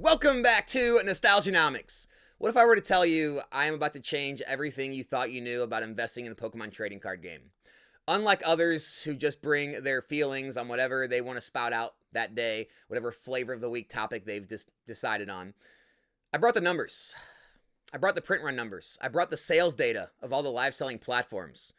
Welcome back to Nostalgianomics. What if I were to tell you I am about to change everything you thought you knew about investing in the Pokemon trading card game? Unlike others who just bring their feelings on whatever they want to spout out that day, whatever flavor of the week topic they've decided on, I brought the numbers. I brought the print run numbers. I brought the sales data of all the live selling platforms.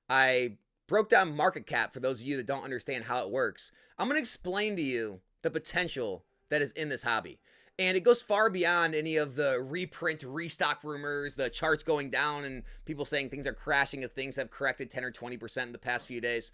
I broke down market cap for those of you that don't understand how it works. I'm going to explain to you the potential that is in this hobby. And it goes far beyond any of the reprint, restock rumors, the charts going down, and people saying things are crashing if things have corrected 10 or 20% in the past few days.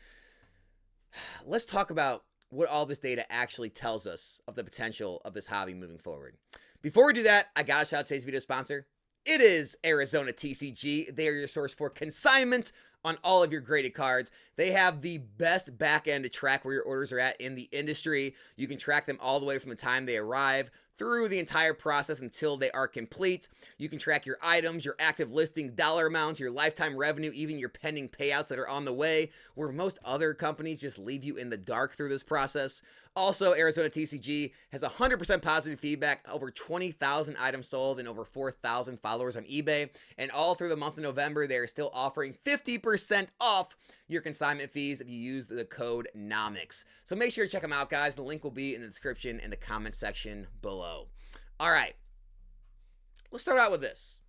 Let's talk about what all this data actually tells us of the potential of this hobby moving forward. Before we do that, I gotta shout out today's video sponsor. It is Arizona TCG. They are your source for consignment on all of your graded cards. They have the best back end to track where your orders are at in the industry. You can track them all the way from the time they arrive through the entire process until they are complete. You can track your items, your active listings, dollar amounts, your lifetime revenue, even your pending payouts that are on the way, where most other companies just leave you in the dark through this process. Also, Arizona TCG has 100% positive feedback, over 20,000 items sold and over 4,000 followers on eBay. And all through the month of November, they are still offering 50% off your consignment fees if you use the code NOMICS. So make sure to check them out, guys. The link will be in the description and the comment section below. All right, let's start out with this.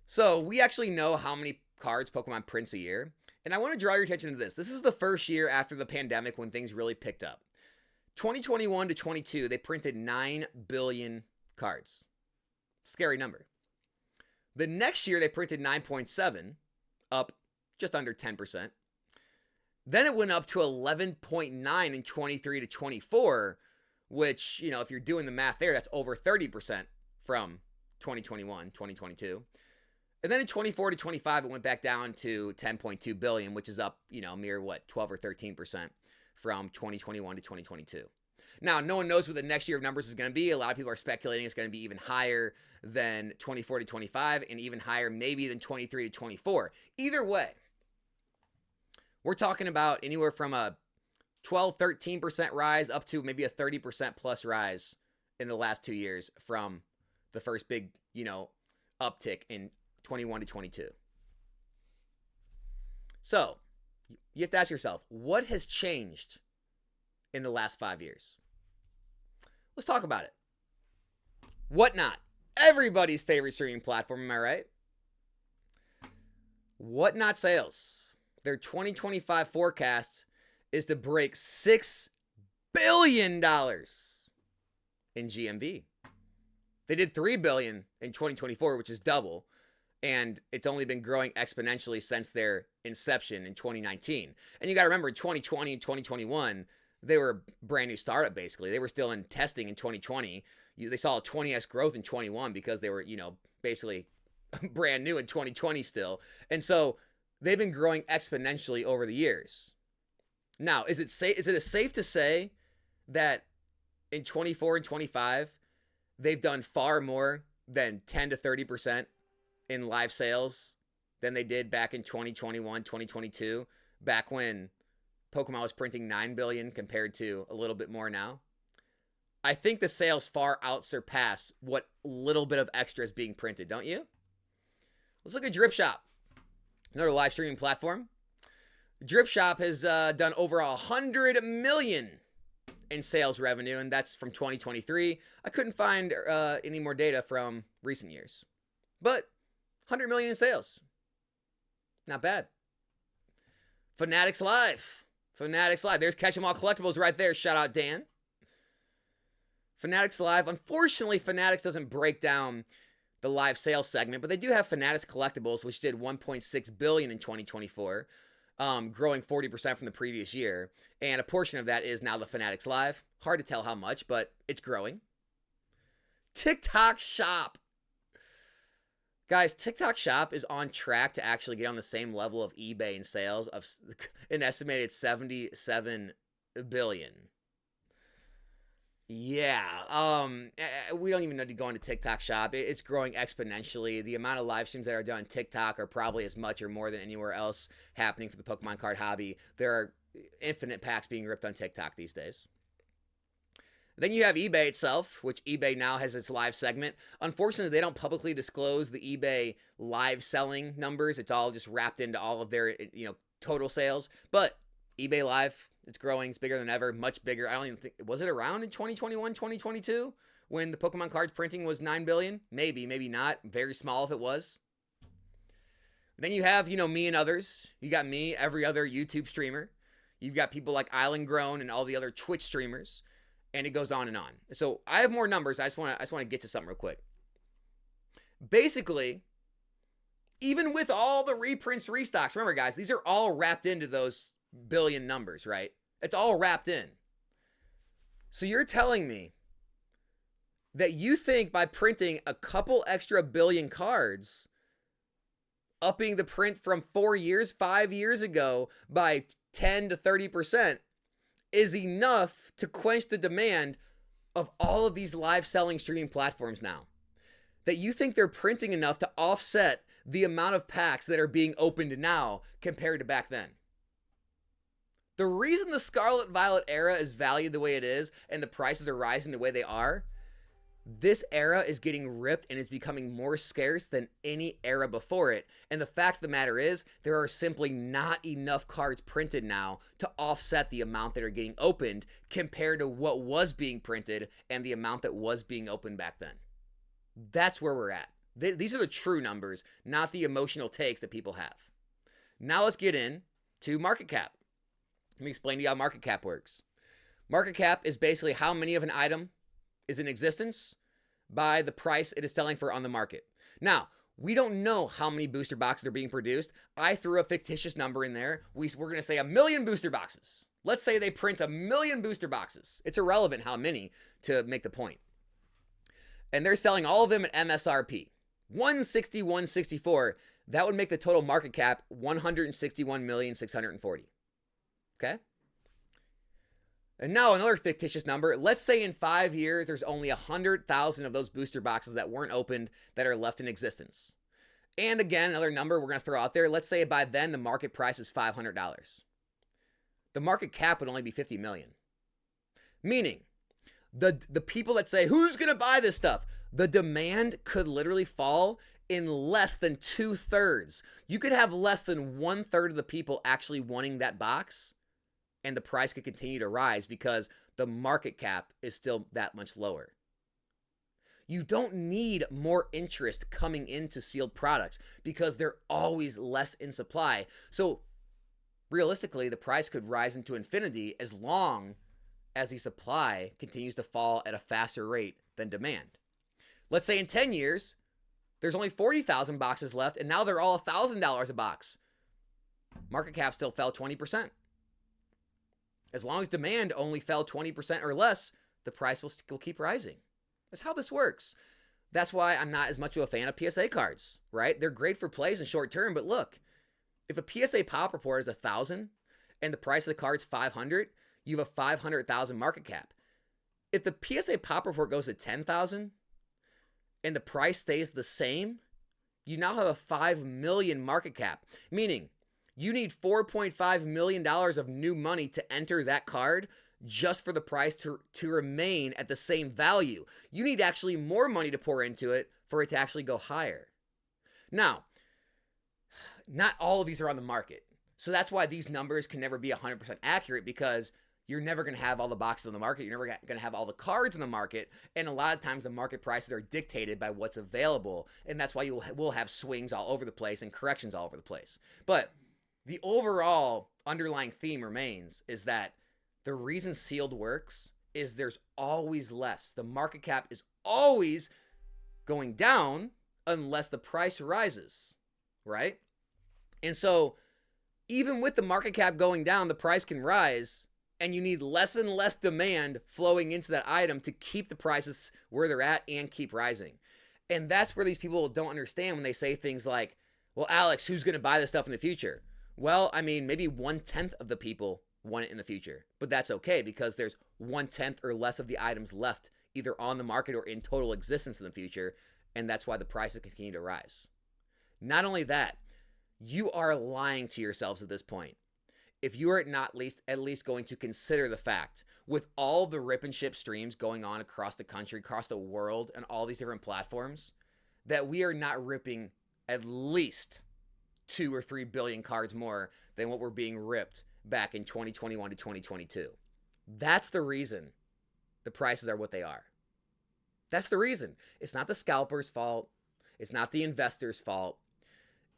So we actually know how many cards Pokemon prints a year. And I want to draw your attention to this. This is the first year after the pandemic when things really picked up. 2021 to 22, they printed 9 billion cards. Scary number. The next year, they printed 9.7, up just under 10%. Then it went up to 11.9 in 23 to 24, which, you know, if you're doing the math there, that's over 30% from 2021, 2022. And then in 24 to 25, it went back down to 10.2 billion, which is up, you know, mere 12 or 13% from 2021 to 2022. Now, no one knows what the next year of numbers is going to be. A lot of people are speculating it's going to be even higher than 24 to 25 and even higher maybe than 23 to 24. Either way, we're talking about anywhere from a 12, 13% rise up to maybe a 30% plus rise in the last 2 years from the first big, uptick in 21 to 22. So, you have to ask yourself, what has changed in the last 5 years? Let's talk about it. Whatnot, everybody's favorite streaming platform, am I right? Whatnot sales, their 2025 forecast is to break $6 billion in GMV. They did $3 billion in 2024, which is double, and it's only been growing exponentially since their inception in 2019. And you got to remember, 2020 and 2021, they were a brand new startup, basically. They were still in testing in 2020. They saw a 20x growth in 21 because they were, basically brand new in 2020 still. And so they've been growing exponentially over the years. Now, is it safe to say that in 24 and 25, they've done far more than 10 to 30% in live sales than they did back in 2021, 2022, back when Pokemon was printing 9 billion compared to a little bit more now? I think the sales far outsurpass what little bit of extra is being printed, don't you? Let's look at Drip Shop, another live streaming platform. Drip Shop has done over 100 million in sales revenue, and that's from 2023. I couldn't find any more data from recent years, but 100 million in sales, not bad. Fanatics Live. There's Catch 'em All Collectibles right there. Shout out Dan. Fanatics Live. Unfortunately, Fanatics doesn't break down the live sales segment, but they do have Fanatics Collectibles, which did 1.6 billion in 2024, growing 40% from the previous year. And a portion of that is now the Fanatics Live. Hard to tell how much, but it's growing. TikTok Shop. Guys, TikTok Shop is on track to actually get on the same level of eBay in sales of an estimated 77 billion. Yeah, we don't even need to go into TikTok Shop. It's growing exponentially. The amount of live streams that are done on TikTok are probably as much or more than anywhere else happening for the Pokemon card hobby. There are infinite packs being ripped on TikTok these days. Then you have eBay itself, which eBay now has its live segment. Unfortunately, they don't publicly disclose the eBay live selling numbers. It's all just wrapped into all of their, total sales. But eBay Live, it's growing. It's bigger than ever, much bigger. I don't even think, was it around in 2021, 2022 when the Pokemon cards printing was 9 billion? Maybe, maybe not. Very small if it was. Then you have, me and others. You got me, every other YouTube streamer. You've got people like Island Grown and all the other Twitch streamers. And it goes on and on. So I have more numbers. I just want to get to something real quick. Basically, even with all the reprints, restocks, remember guys, these are all wrapped into those billion numbers, right? It's all wrapped in. So you're telling me that you think by printing a couple extra billion cards, upping the print from 5 years ago by 10 to 30%, is enough to quench the demand of all of these live selling streaming platforms now? That you think they're printing enough to offset the amount of packs that are being opened now compared to back then? The reason the Scarlet Violet era is valued the way it is and the prices are rising the way they are, this era is getting ripped and is becoming more scarce than any era before it. And the fact of the matter is, there are simply not enough cards printed now to offset the amount that are getting opened compared to what was being printed and the amount that was being opened back then. That's where we're at. These are the true numbers, not the emotional takes that people have. Now let's get into market cap. Let me explain to you how market cap works. Market cap is basically how many of an item is in existence by the price it is selling for on the market. Now, we don't know how many booster boxes are being produced. I threw a fictitious number in there. We're going to say 1 million booster boxes. Let's say they print 1 million booster boxes. It's irrelevant how many to make the point. And they're selling all of them at MSRP. 160, 164. That would make the total market cap 161,640,000. Okay? And now another fictitious number. Let's say in 5 years, there's only 100,000 of those booster boxes that weren't opened that are left in existence. And again, another number we're going to throw out there. Let's say by then the market price is $500. The market cap would only be 50 million. Meaning, the people that say, who's going to buy this stuff? The demand could literally fall in less than 2/3. You could have less than 1/3 of the people actually wanting that box, and the price could continue to rise because the market cap is still that much lower. You don't need more interest coming into sealed products because they're always less in supply. So realistically, the price could rise into infinity as long as the supply continues to fall at a faster rate than demand. Let's say in 10 years, there's only 40,000 boxes left, and now they're all $1,000 a box. Market cap still fell 20%. As long as demand only fell 20% or less, the price will keep rising. That's how this works. That's why I'm not as much of a fan of PSA cards, right? They're great for plays in short term, but look, if a PSA pop report is 1,000 and the price of the card's 500, you have a 500,000 market cap. If the PSA pop report goes to 10,000 and the price stays the same, you now have a 5 million market cap, meaning you need $4.5 million of new money to enter that card just for the price to remain at the same value. You need actually more money to pour into it for it to actually go higher. Now, not all of these are on the market. So that's why these numbers can never be 100% accurate, because you're never going to have all the boxes on the market. You're never going to have all the cards in the market. And a lot of times the market prices are dictated by what's available. And that's why we'll have swings all over the place and corrections all over the place. But the overall underlying theme remains is that the reason sealed works is there's always less. The market cap is always going down unless the price rises, right? And so even with the market cap going down, the price can rise, and you need less and less demand flowing into that item to keep the prices where they're at and keep rising. And that's where these people don't understand when they say things like, well, Alex, who's going to buy this stuff in the future? Well, I mean, maybe 1/10 of the people want it in the future, but that's okay because there's 1/10 or less of the items left either on the market or in total existence in the future, and that's why the prices continue to rise. Not only that, you are lying to yourselves at this point. if you are not at least going to consider the fact, with all the rip and ship streams going on across the country, across the world, and all these different platforms, that we are not ripping at least 2 or 3 billion cards more than what were being ripped back in 2021 to 2022. That's the reason the prices are what they are. That's the reason. It's not the scalper's fault. It's not the investor's fault.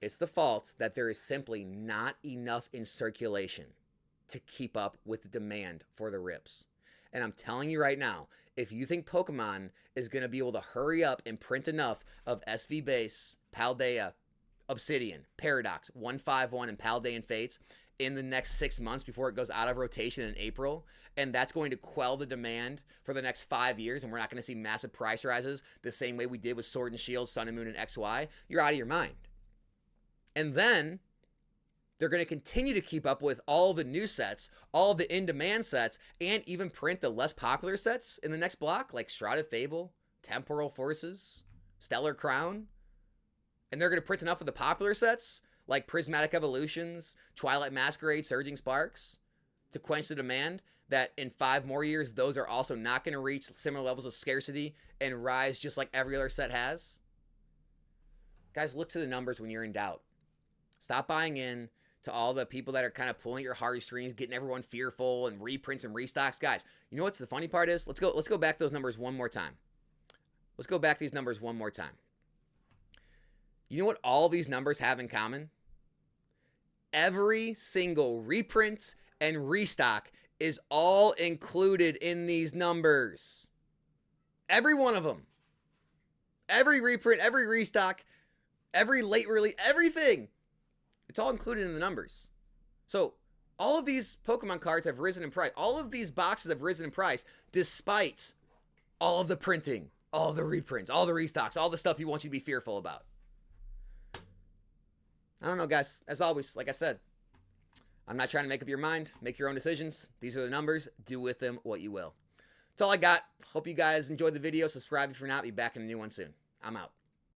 It's the fault that there is simply not enough in circulation to keep up with the demand for the rips. And I'm telling you right now, if you think Pokemon is going to be able to hurry up and print enough of SV Base, Paldea, Obsidian, Paradox, 151, and Paldean Fates in the next 6 months before it goes out of rotation in April, and that's going to quell the demand for the next 5 years, and we're not going to see massive price rises the same way we did with Sword and Shield, Sun and Moon, and XY, you're out of your mind. And then they're going to continue to keep up with all the new sets, all the in-demand sets, and even print the less popular sets in the next block, like Shrouded Fable, Temporal Forces, Stellar Crown. And they're going to print enough of the popular sets, like Prismatic Evolutions, Twilight Masquerade, Surging Sparks, to quench the demand, that in 5 more years, those are also not going to reach similar levels of scarcity and rise just like every other set has. Guys, look to the numbers when you're in doubt. Stop buying in to all the people that are kind of pulling your heartstrings, getting everyone fearful and reprints and restocks. Guys, you know what's the funny part is? Let's go back to those numbers one more time. Let's go back to these numbers one more time. You know what all these numbers have in common? Every single reprint and restock is all included in these numbers. Every one of them. Every reprint, every restock, every late release, everything. It's all included in the numbers. So all of these Pokemon cards have risen in price. All of these boxes have risen in price despite all of the printing, all of the reprints, all the restocks, all the stuff you want you to be fearful about. I don't know, guys. As always, like I said, I'm not trying to make up your mind. Make your own decisions. These are the numbers. Do with them what you will. That's all I got. Hope you guys enjoyed the video. Subscribe if you're not. Be back in a new one soon. I'm out.